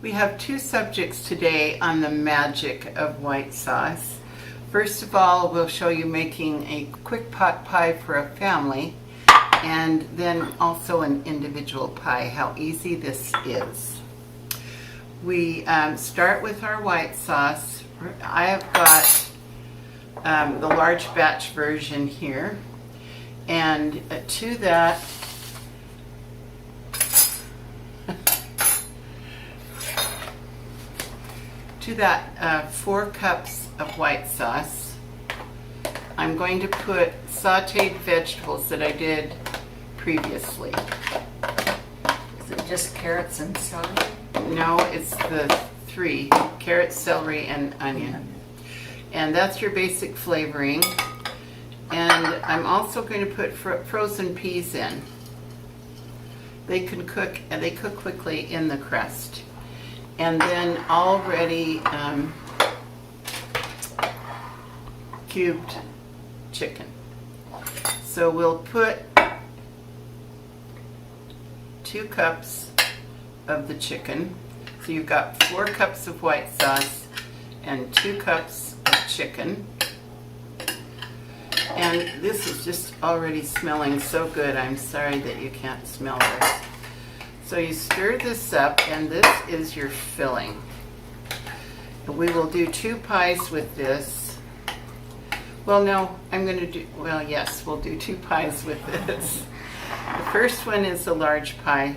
We have two subjects today on the magic of white sauce. First of all, we'll show you making a quick pot pie for a family, and then also an individual pie, how easy this is. We start with our white sauce. I have got the large batch version here, and to that, to that 4 cups of white sauce, I'm going to put sauteed vegetables that I did previously. Is it just carrots and celery? No, it's the 3, carrot, celery, and onion. And that's your basic flavoring. And I'm also going to put frozen peas in. They can cook, and they cook quickly in the crust. And then already cubed chicken. So we'll put 2 cups of the chicken. So you've got 4 cups of white sauce and 2 cups of chicken. And this is just already smelling so good. I'm sorry that you can't smell this. So you stir this up, and this is your filling. We will do 2 pies with this. Well, no, I'm going to do, well, yes, we'll do 2 pies with this. The first one is a large pie,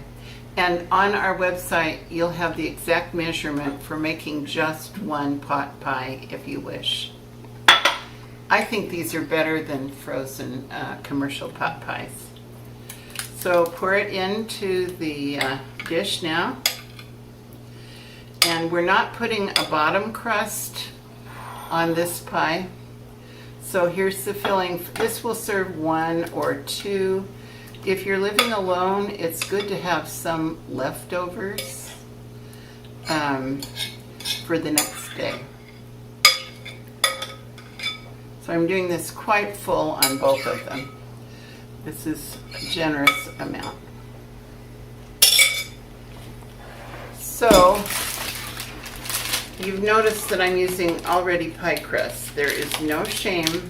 and on our website you'll have the exact measurement for making just 1 pot pie if you wish. I think these are better than frozen commercial pot pies. So pour it into the dish now. And we're not putting a bottom crust on this pie. So here's the filling. This will serve 1 or 2. If you're living alone, it's good to have some leftovers for the next day. So I'm doing this quite full on both of them. This is a generous amount. So you've noticed that I'm using already pie crust. There is no shame,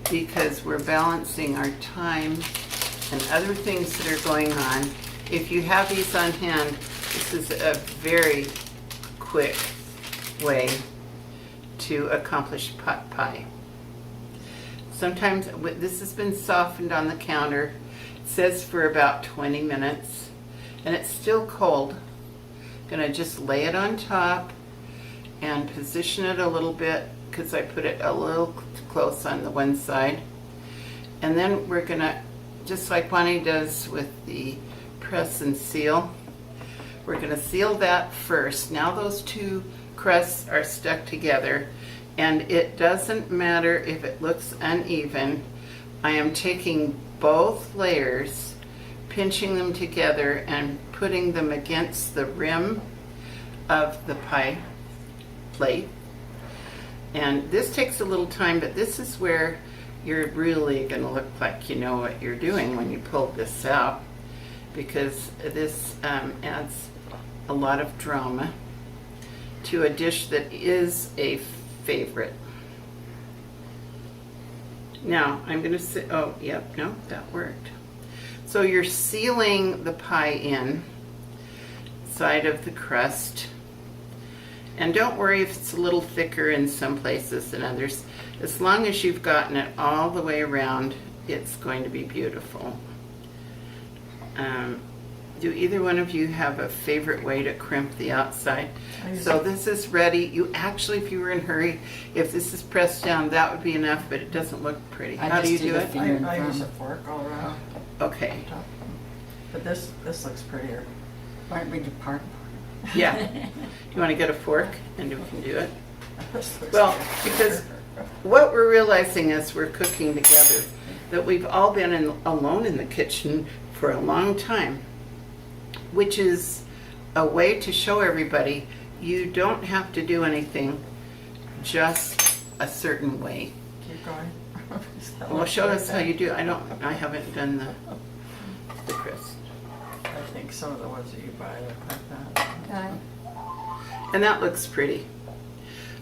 because we're balancing our time and other things that are going on. If you have these on hand, this is a very quick way to accomplish pot pie. Sometimes this has been softened on the counter. It says for about 20 minutes, and it's still cold. Gonna just lay it on top and position it a little bit, because I put it a little close on the one side. And then we're gonna, just like Bonnie does with the press and seal, we're gonna seal that first. Now those 2 crusts are stuck together, and it doesn't matter if it looks uneven. I am taking both layers, pinching them together, and putting them against the rim of the pie plate. And this takes a little time, but this is where you're really going to look like you know what you're doing when you pull this out, because this adds a lot of drama to a dish that is a favorite. Now I'm going to say, oh, yep, no, that worked. So you're sealing the pie in side of the crust. And don't worry if it's a little thicker in some places than others. As long as you've gotten it all the way around, it's going to be beautiful. Do either one of you have a favorite way to crimp the outside? So this is ready. You actually, if you were in a hurry, if this is pressed down, that would be enough, but it doesn't look pretty. How do you do it? I use a fork all around. Okay. But this looks prettier. Why don't we do part? Yeah. You want to get a fork and we can do it? This looks Well, prettier. because what we're realizing as we're cooking together, that we've all been alone in the kitchen for a long time, which is a way to show everybody you don't have to do anything, just a certain way. Keep going. Well, show us how you do. I haven't done the crisp. I think some of the ones that you buy look like that. Okay. And that looks pretty.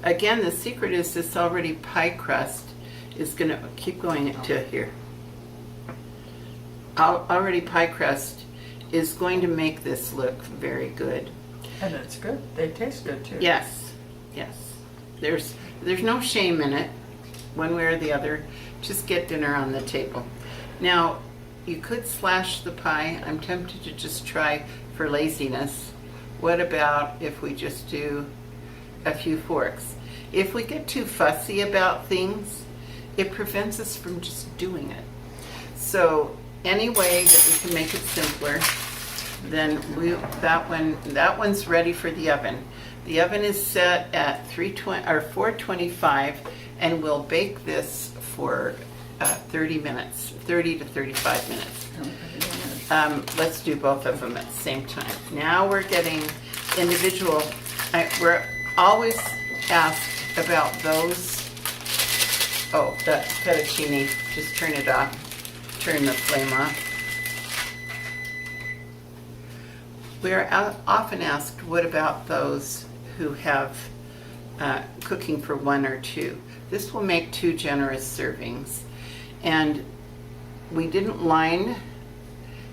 Again, the secret is this already pie crust is going to keep going to here. Already pie crust is going to make this look very good. And it's good. They taste good too. Yes, yes. There's no shame in it, one way or the other. Just get dinner on the table. Now, you could slash the pie. I'm tempted to just try for laziness. What about if we just do a few forks? If we get too fussy about things, it prevents us from just doing it. So any way that we can make it simpler, then that one's ready for the oven. The oven is set at 425, and we'll bake this for 30 to 35 minutes. Let's do both of them at the same time. Now we're getting individual. We're always asked about those. Oh, the fettuccine. Just turn it off. Turn the flame off. We are often asked, what about those who have cooking for 1 or 2? This will make 2 generous servings. And we didn't line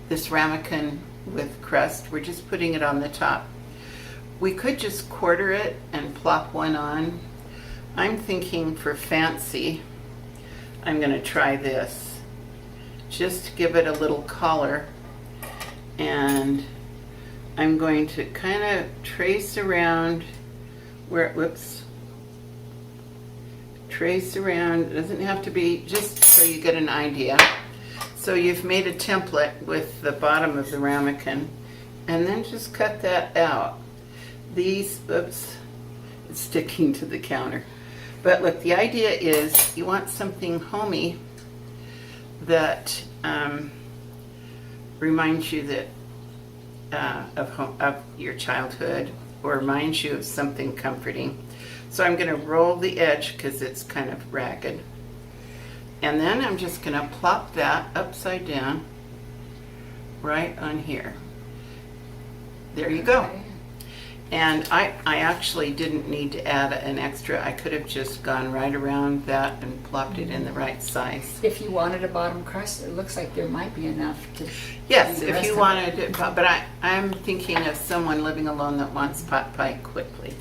this ramekin with crust. We're just putting it on the top. We could just quarter it and plop one on. I'm thinking for fancy, I'm going to try this. Just to give it a little color. And I'm going to kind of trace around where, trace around. It doesn't have to be, just so you get an idea. So you've made a template with the bottom of the ramekin, and then just cut that out. These, it's sticking to the counter. But look, the idea is you want something homey that reminds you that of your childhood, or reminds you of something comforting. So I'm going to roll the edge because it's kind of ragged. And then I'm just going to plop that upside down right on here. There you go. And I actually didn't need to add an extra. I could have just gone right around that and plopped it in the right size. If you wanted a bottom crust, it looks like there might be enough to. Yes, do the if rest you of wanted it. it, but I'm thinking of someone living alone that wants pot pie quickly.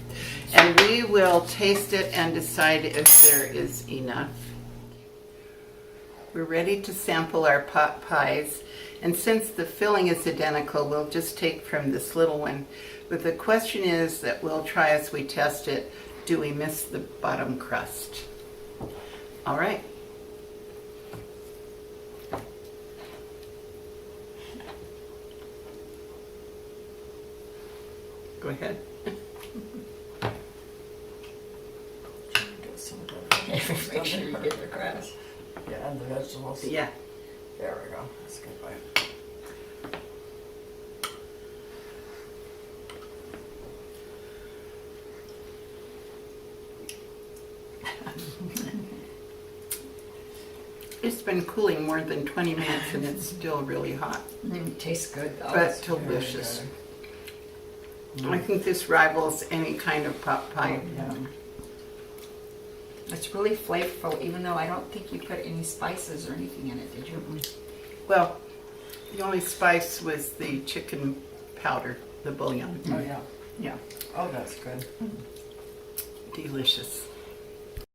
And we will taste it and decide if there is enough. We're ready to sample our pot pies. And since the filling is identical, we'll just take from this little one. But the question is that we'll try as we test it, do we miss the bottom crust? All right. Go ahead. Get some of that. Make sure you get the crust. Yeah, and the vegetables. Yeah. There we go. That's a good bite. It's been cooling more than 20 minutes and it's still really hot, It tastes good though. but delicious. I think this rivals any kind of pot pie. Yeah. It's really flavorful, even though I don't think you put any spices or anything in it, did you? Well, the only spice was the chicken powder, the bouillon. Oh, yeah. Yeah, Oh, that's good. delicious.